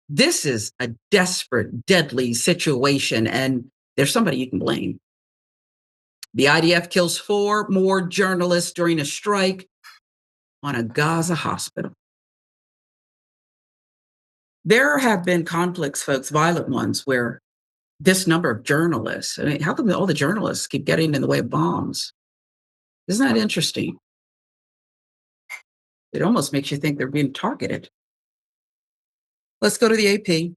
This is a desperate, deadly situation, and there's somebody you can blame. The IDF kills four more journalists during a strike on a Gaza hospital. There have been conflicts, folks, violent ones, where this number of journalists, I mean, how come all the journalists keep getting in the way of bombs? Isn't that interesting? It almost makes you think they're being targeted. Let's go to the AP,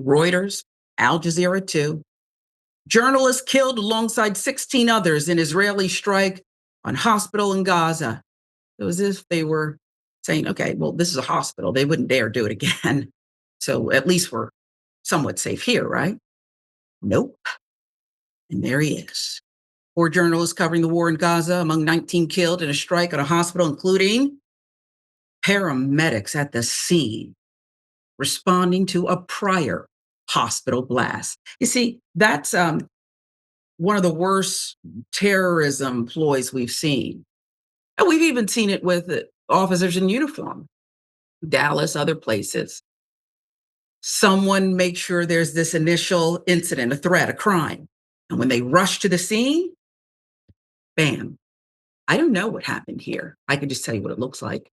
Reuters, Al Jazeera, too. Journalists killed alongside 16 others in Israeli strike on hospital in Gaza. It was as if they were saying, okay, well, this is a hospital. They wouldn't dare do it again. So at least we're somewhat safe here, right? Nope. And there he is. Four journalists covering the war in Gaza, among 19 killed in a strike at a hospital, including paramedics at the scene responding to a prior hospital blast. You see, that's one of the worst terrorism ploys we've seen. And we've even seen it with officers in uniform, Dallas, other places. Someone makes sure there's this initial incident, a threat, a crime. And when they rush to the scene, bam. I don't know what happened here. I can just tell you what it looks like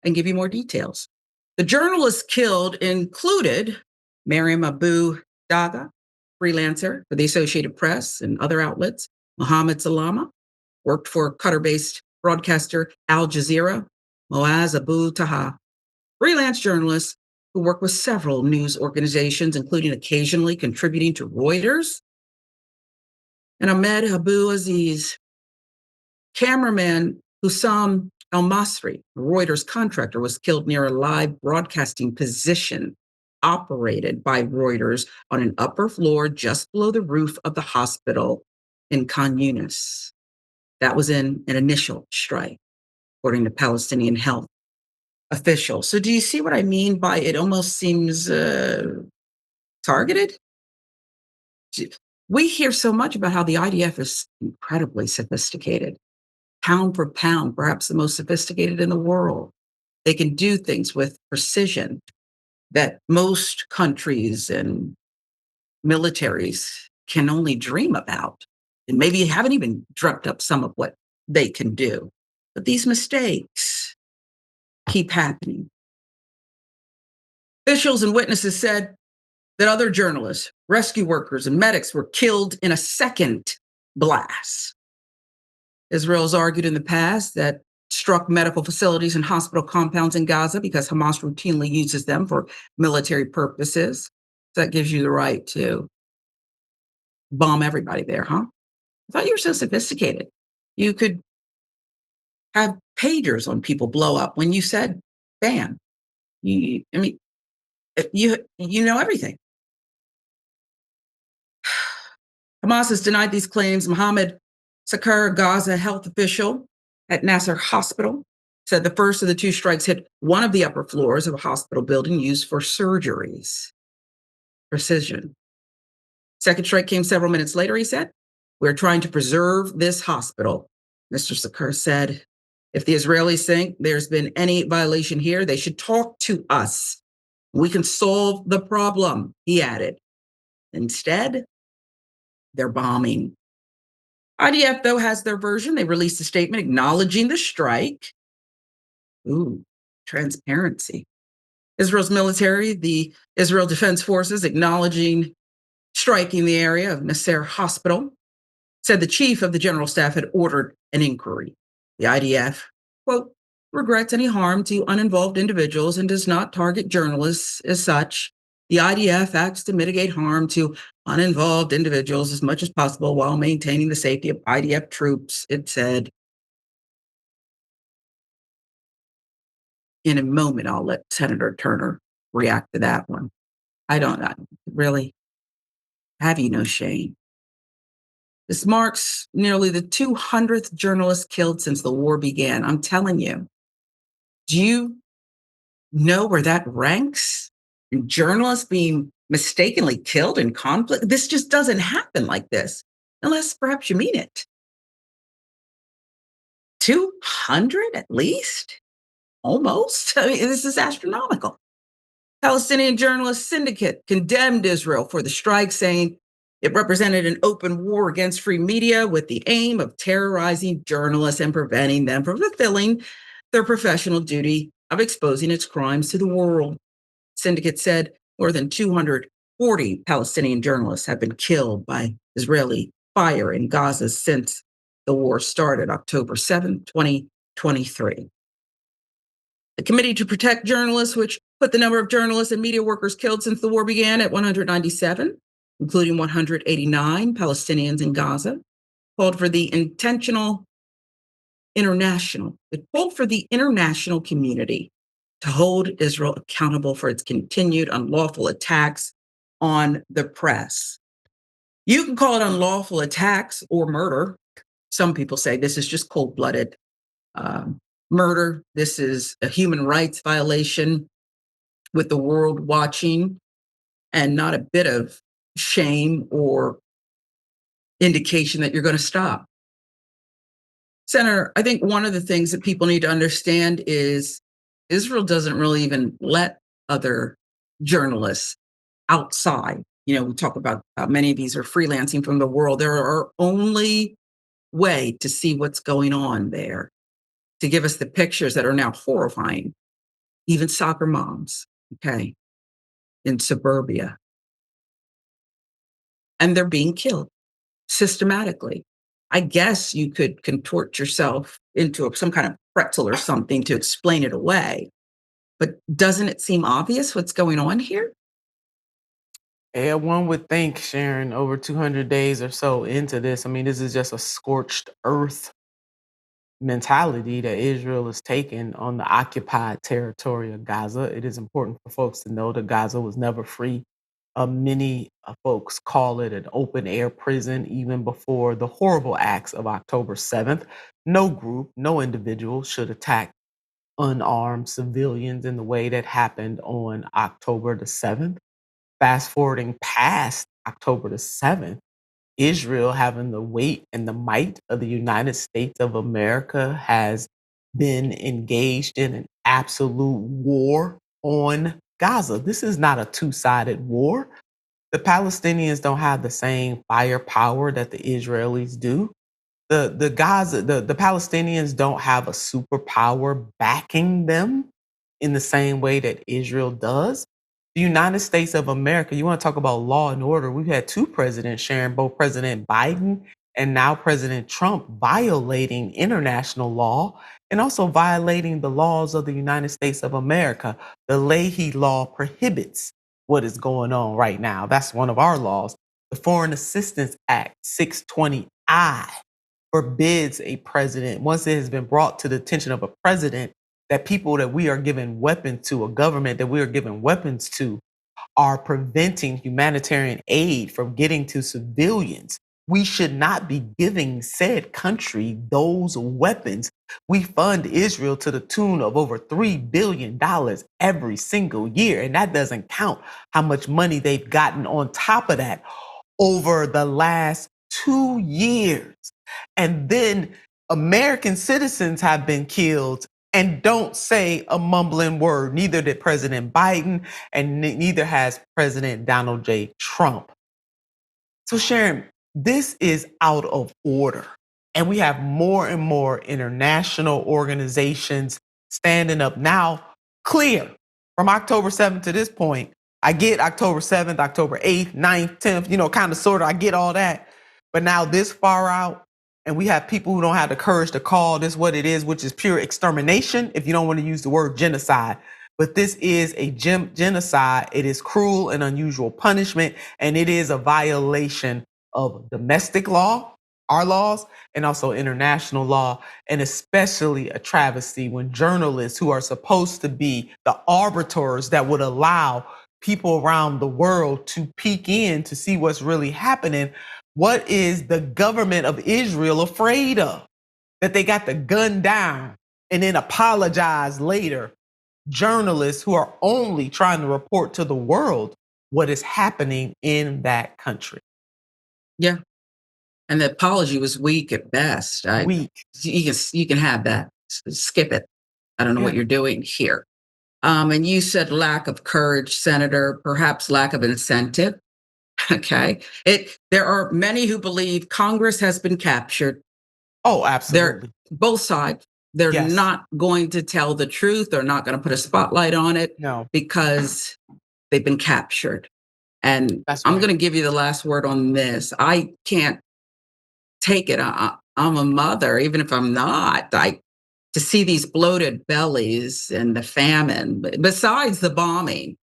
and give you more details. The journalists killed included Mariam Abu Daga, freelancer for the Associated Press and other outlets. Mohammed Salama worked for Qatar-based broadcaster Al Jazeera. Moaz Abu Taha, freelance journalist who worked with several news organizations, including occasionally contributing to Reuters. And Ahmed Abu Aziz, cameraman Hussam Al-Masri, a Reuters contractor, was killed near a live broadcasting position operated by Reuters on an upper floor just below the roof of the hospital in Khan Yunis. That was in an initial strike, according to Palestinian health officials. So do you see what I mean by it almost seems targeted? We hear so much about how the IDF is incredibly sophisticated, pound for pound, perhaps the most sophisticated in the world. They can do things with precision that most countries and militaries can only dream about. And maybe you haven't even dreamt up some of what they can do. But these mistakes keep happening. Officials and witnesses said that other journalists, rescue workers, and medics were killed in a second blast. Israel's argued in the past that struck medical facilities and hospital compounds in Gaza because Hamas routinely uses them for military purposes. So that gives you the right to bomb everybody there, huh? I thought you were so sophisticated. You could have pagers on people blow up when you said, bam. I mean, you know everything. Hamas has denied these claims. Mohammed Sakar, Gaza health official at Nasser Hospital, said the first of the two strikes hit one of the upper floors of a hospital building used for surgeries. Precision. Second strike came several minutes later, he said. We're trying to preserve this hospital. Mr. Sakar said, if the Israelis think there's been any violation here, they should talk to us. We can solve the problem, he added. Instead, they're bombing. IDF, though, has their version. They released a statement acknowledging the strike. Ooh, transparency. Israel's military, the Israel Defense Forces, acknowledging striking the area of Nasser Hospital, said the chief of the general staff had ordered an inquiry. The IDF, quote, regrets any harm to uninvolved individuals and does not target journalists as such. The IDF acts to mitigate harm to uninvolved individuals as much as possible while maintaining the safety of IDF troops, it said. In a moment, I'll let Senator Turner react to that one. I really have you no shame. This marks nearly the 200th journalist killed since the war began. I'm telling you. Do you know where that ranks? Journalists being mistakenly killed in conflict? This just doesn't happen like this, unless perhaps you mean it. 200 at least? Almost? I mean, this is astronomical. Palestinian Journalist Syndicate condemned Israel for the strike, saying it represented an open war against free media with the aim of terrorizing journalists and preventing them from fulfilling their professional duty of exposing its crimes to the world. Syndicate said more than 240 Palestinian journalists have been killed by Israeli fire in Gaza since the war started October 7, 2023. The Committee to Protect Journalists, which put the number of journalists and media workers killed since the war began at 197, including 189 Palestinians in Gaza, called for the international community to hold Israel accountable for its continued unlawful attacks on the press. You can call it unlawful attacks or murder. Some people say this is just cold-blooded murder. This is a human rights violation with the world watching and not a bit of shame or indication that you're going to stop. Senator, I think one of the things that people need to understand is Israel doesn't really even let other journalists outside. You know, we talk about how many of these are freelancing from the world. They're our only way to see what's going on there, to give us the pictures that are now horrifying. Even soccer moms, okay, in suburbia. And they're being killed systematically. I guess you could contort yourself into some kind of pretzel or something to explain it away. But doesn't it seem obvious what's going on here? Yeah, one would think, Sharon, over 200 days or so into this, I mean, this is just a scorched earth mentality that Israel is taking on the occupied territory of Gaza. It is important for folks to know that Gaza was never free. Many folks call it an open air prison even before the horrible acts of October 7th. No group, no individual should attack unarmed civilians in the way that happened on October the 7th. Fast forwarding past October the 7th, Israel, having the weight and the might of the United States of America, has been engaged in an absolute war on Gaza. This is not a two-sided war. The Palestinians don't have the same firepower that the Israelis do. The Palestinians don't have a superpower backing them in the same way that Israel does. The United States of America, you want to talk about law and order. We've had two presidents, Sharon, both President Biden and now President Trump, violating international law and also violating the laws of the United States of America. The Leahy law prohibits what is going on right now. That's one of our laws. The Foreign Assistance Act 620I forbids a president, once it has been brought to the attention of a president, that people that we are giving weapons to, a government that we are giving weapons to, are preventing humanitarian aid from getting to civilians. We should not be giving said country those weapons. We fund Israel to the tune of over $3 billion every single year. And that doesn't count how much money they've gotten on top of that over the last 2 years. And then American citizens have been killed and don't say a mumbling word. Neither did President Biden, and neither has President Donald J. Trump. So, Sharon, this is out of order. And we have more and more international organizations standing up now, clear from October 7th to this point. I get October 7th, October 8th, 9th, 10th, kind of, sort of, I get all that. But now this far out, and we have people who don't have the courage to call this what it is, which is pure extermination, if you don't want to use the word genocide. But this is a genocide. It is cruel and unusual punishment, and it is a violation of domestic law, our laws, and also international law, and especially a travesty when journalists who are supposed to be the arbiters that would allow people around the world to peek in to see what's really happening. What is the government of Israel afraid of? That they got the gun down and then apologize later. Journalists who are only trying to report to the world what is happening in that country. Yeah. And the apology was weak at best. Weak. You can have that. Skip it. I don't know what you're doing here. And you said lack of courage, Senator, perhaps lack of incentive. Okay. There are many who believe Congress has been captured. Oh, They're absolutely. both sides. They're Yes. not going to tell the truth. They're not going to put a spotlight on it No, because they've been captured. And that's I'm right. going to give you the last word on this. I can't take it. I'm a mother, even if I'm not. To see these bloated bellies and the famine, besides the bombing,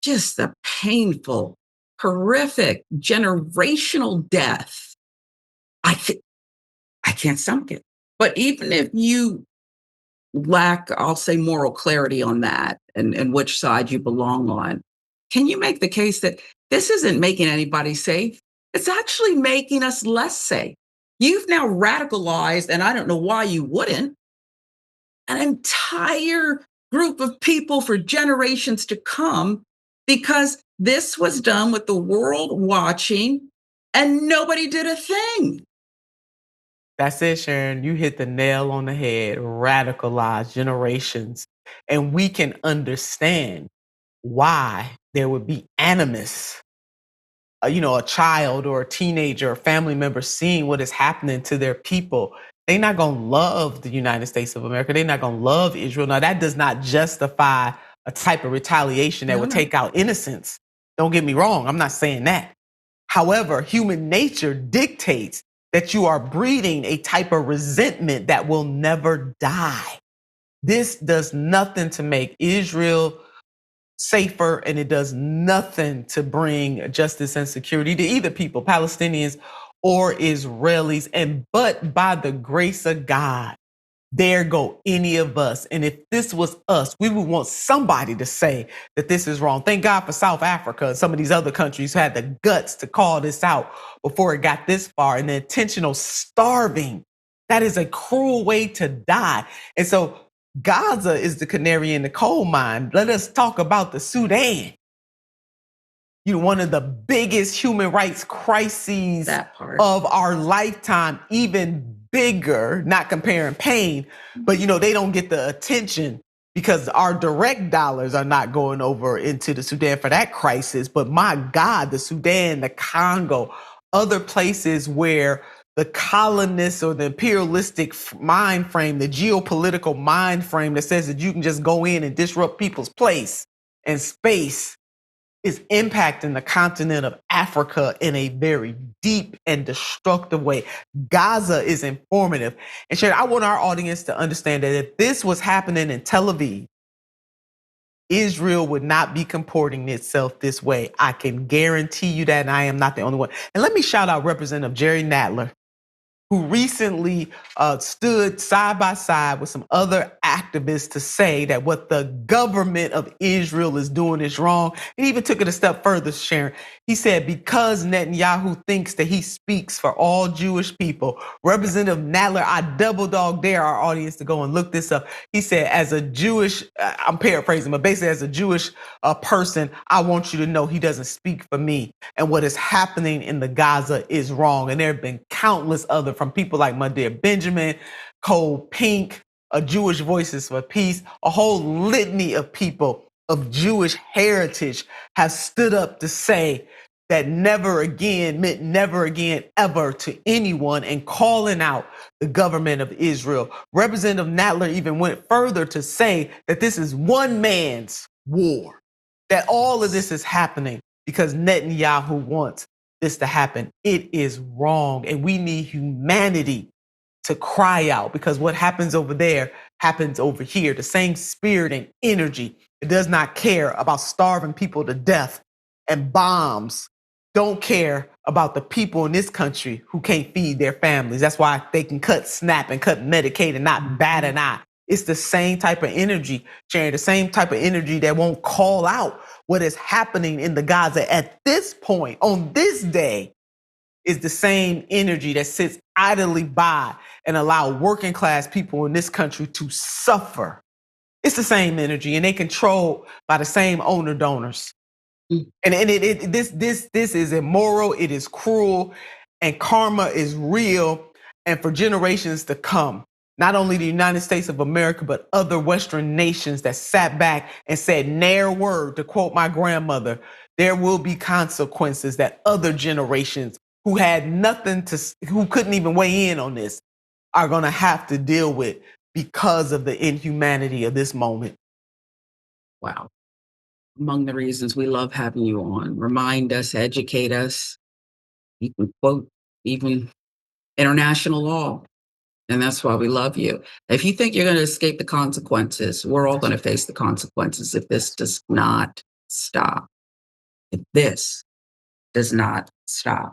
just the painful, horrific, generational death. I ca- I can't stomach it. But even if you lack, I'll say, moral clarity on that and which side you belong on, can you make the case that this isn't making anybody safe? It's actually making us less safe. You've now radicalized, and I don't know why you wouldn't, an entire group of people for generations to come because this was done with the world watching and nobody did a thing. That's it, Sharon. You hit the nail on the head. Radicalized generations. And we can understand why there would be animus. A child or a teenager or family member seeing what is happening to their people. They're not going to love the United States of America. They're not going to love Israel. Now, that does not justify a type of retaliation that No, would no. take out innocence. Don't get me wrong. I'm not saying that. However, human nature dictates that you are breeding a type of resentment that will never die. This does nothing to make Israel safer, and it does nothing to bring justice and security to either people, Palestinians or Israelis. But by the grace of God, there go any of us. And if this was us, we would want somebody to say that this is wrong. Thank God for South Africa and some of these other countries who had the guts to call this out before it got this far. And the intentional starving, that is a cruel way to die. And so Gaza is the canary in the coal mine. Let us talk about the Sudan. One of the biggest human rights crises That part. of our lifetime, even bigger, not comparing pain, but they don't get the attention because our direct dollars are not going over into the Sudan for that crisis. But my God, the Sudan, the Congo, other places where the colonists or the imperialistic mind frame, the geopolitical mind frame that says that you can just go in and disrupt people's place and space is impacting the continent of Africa in a very deep and destructive way. Gaza is informative. And Sharon, I want our audience to understand that if this was happening in Tel Aviv, Israel would not be comporting itself this way. I can guarantee you that, and I am not the only one. And let me shout out Representative Jerry Nadler, who recently stood side by side with some other activists to say that what the government of Israel is doing is wrong. And even took it a step further, Sharon. He said, because Netanyahu thinks that he speaks for all Jewish people, Representative Nadler, I double dog dare our audience to go and look this up. He said, as a Jewish, I'm paraphrasing, but basically as a Jewish person, I want you to know he doesn't speak for me. And what is happening in the Gaza is wrong. And there have been countless other, from people like Madir Benjamin, Cole Pink, Jewish Voices for Peace, a whole litany of people of Jewish heritage have stood up to say that never again meant never again ever to anyone, and calling out the government of Israel. Representative Nadler even went further to say that this is one man's war, that all of this is happening because Netanyahu wants this to happen. It is wrong, and we need humanity to cry out, because what happens over there happens over here. The same spirit and energy. It does not care about starving people to death and bombs. Don't care about the people in this country who can't feed their families. That's why they can cut SNAP and cut Medicaid and not bat an eye. It's the same type of energy, Sharon, the same type of energy that won't call out what is happening in the Gaza at this point, on this day, is the same energy that sits idly by and allow working class people in this country to suffer. It's the same energy, and they controlled by the same owner donors. And this is immoral, it is cruel, and karma is real, and for generations to come. not only the United States of America, but other Western nations that sat back and said, "Ne'er word," to quote my grandmother, there will be consequences that other generations who had nothing to, who couldn't even weigh in on this, are going to have to deal with because of the inhumanity of this moment. Wow. Among the reasons we love having you on, remind us, educate us. You can quote even international law. And that's why we love you. If you think you're going to escape the consequences, we're all going to face the consequences if this does not stop. If this does not stop.